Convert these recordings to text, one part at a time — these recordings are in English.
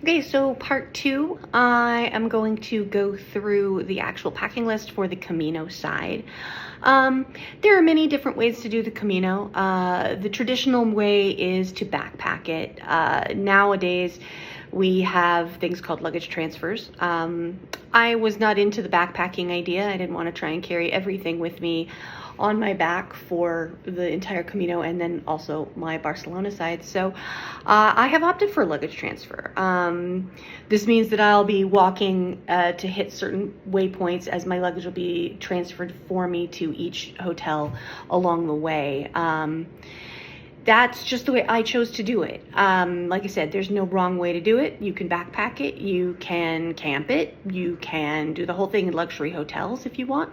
Okay, so part two, I am going to go through the actual packing list for the Camino side. There are many different ways to do the Camino. The traditional way is to backpack it. Nowadays, we have things called luggage transfers. I was not into the backpacking idea. I didn't want to try and carry everything with me on my back for the entire Camino and then also my Barcelona side. So I have opted for luggage transfer. This means that I'll be walking to hit certain waypoints as my luggage will be transferred for me to each hotel along the way. That's just the way I chose to do it. Like I said, there's no wrong way to do it. You can backpack it, you can camp it, you can do the whole thing in luxury hotels if you want.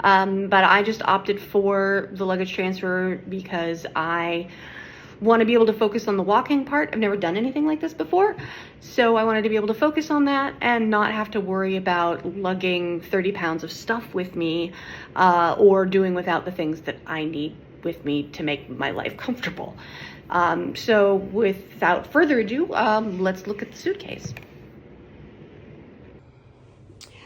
But I just opted for the luggage transfer because I want to be able to focus on the walking part. I've never done anything like this before, so I wanted to be able to focus on that and not have to worry about lugging 30 pounds of stuff with me or doing without the things that I need with me to make my life comfortable. So without further ado, let's look at the suitcase.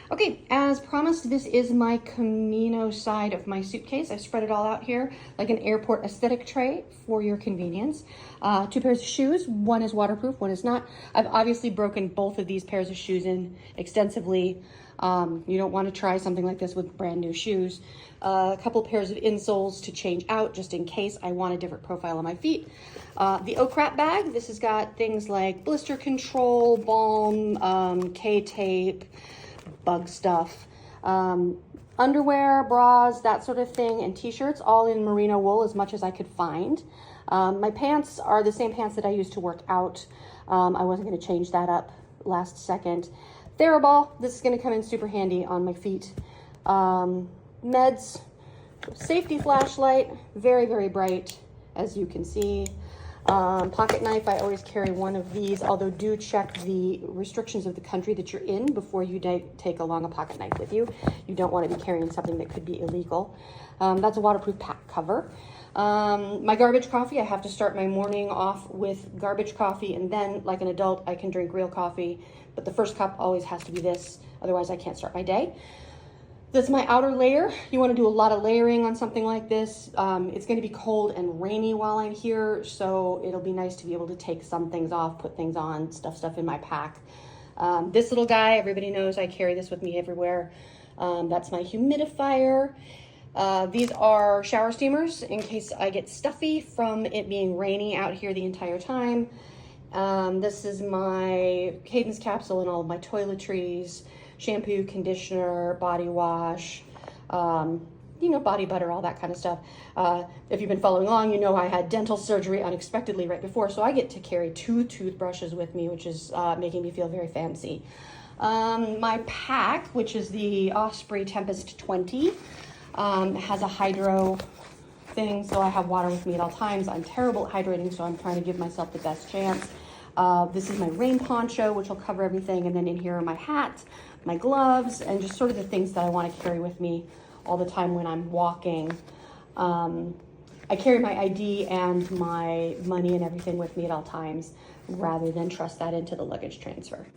Okay, as promised, this is my Camino side of my suitcase. I've spread it all out here like an airport aesthetic tray for your convenience. 2 pairs of shoes, one is waterproof, one is not. I've obviously broken both of these pairs of shoes in extensively. You don't want to try something like this with brand new shoes. A couple pairs of insoles to change out just in case I want a different profile on my feet. The Oh Crap bag, this has got things like blister control, balm, K-tape, bug stuff, underwear, bras, that sort of thing, and t-shirts, all in merino wool as much as I could find. My pants are the same pants that I use to work out. I wasn't going to change that up last second. Theraball, this is going to come in super handy on my feet. Meds, safety flashlight, very, very bright, as you can see. Pocket knife, I always carry one of these, although do check the restrictions of the country that you're in before you take along a pocket knife with you. You don't want to be carrying something that could be illegal. That's a waterproof pack cover. My garbage coffee, I have to start my morning off with garbage coffee, and then like an adult, I can drink real coffee, but the first cup always has to be this, otherwise I can't start my day. That's my outer layer. You want to do a lot of layering on something like this. It's going to be cold and rainy while I'm here, so it'll be nice to be able to take some things off, put things on, stuff in my pack. This little guy, everybody knows I carry this with me everywhere. That's my humidifier. These are shower steamers in case I get stuffy from it being rainy out here the entire time. This is my Cadence capsule and all of my toiletries. Shampoo, conditioner, body wash, body butter, all that kind of stuff. If you've been following along, you know I had dental surgery unexpectedly right before, so I get to carry 2 toothbrushes with me, which is making me feel very fancy. My pack, which is the Osprey Tempest 20, has a hydro thing, so I have water with me at all times. I'm terrible at hydrating, so I'm trying to give myself the best chance. This is my rain poncho, which will cover everything, and then in here are my hat, my gloves, and just sort of the things that I want to carry with me all the time when I'm walking. I carry my ID and my money and everything with me at all times rather than trust that into the luggage transfer.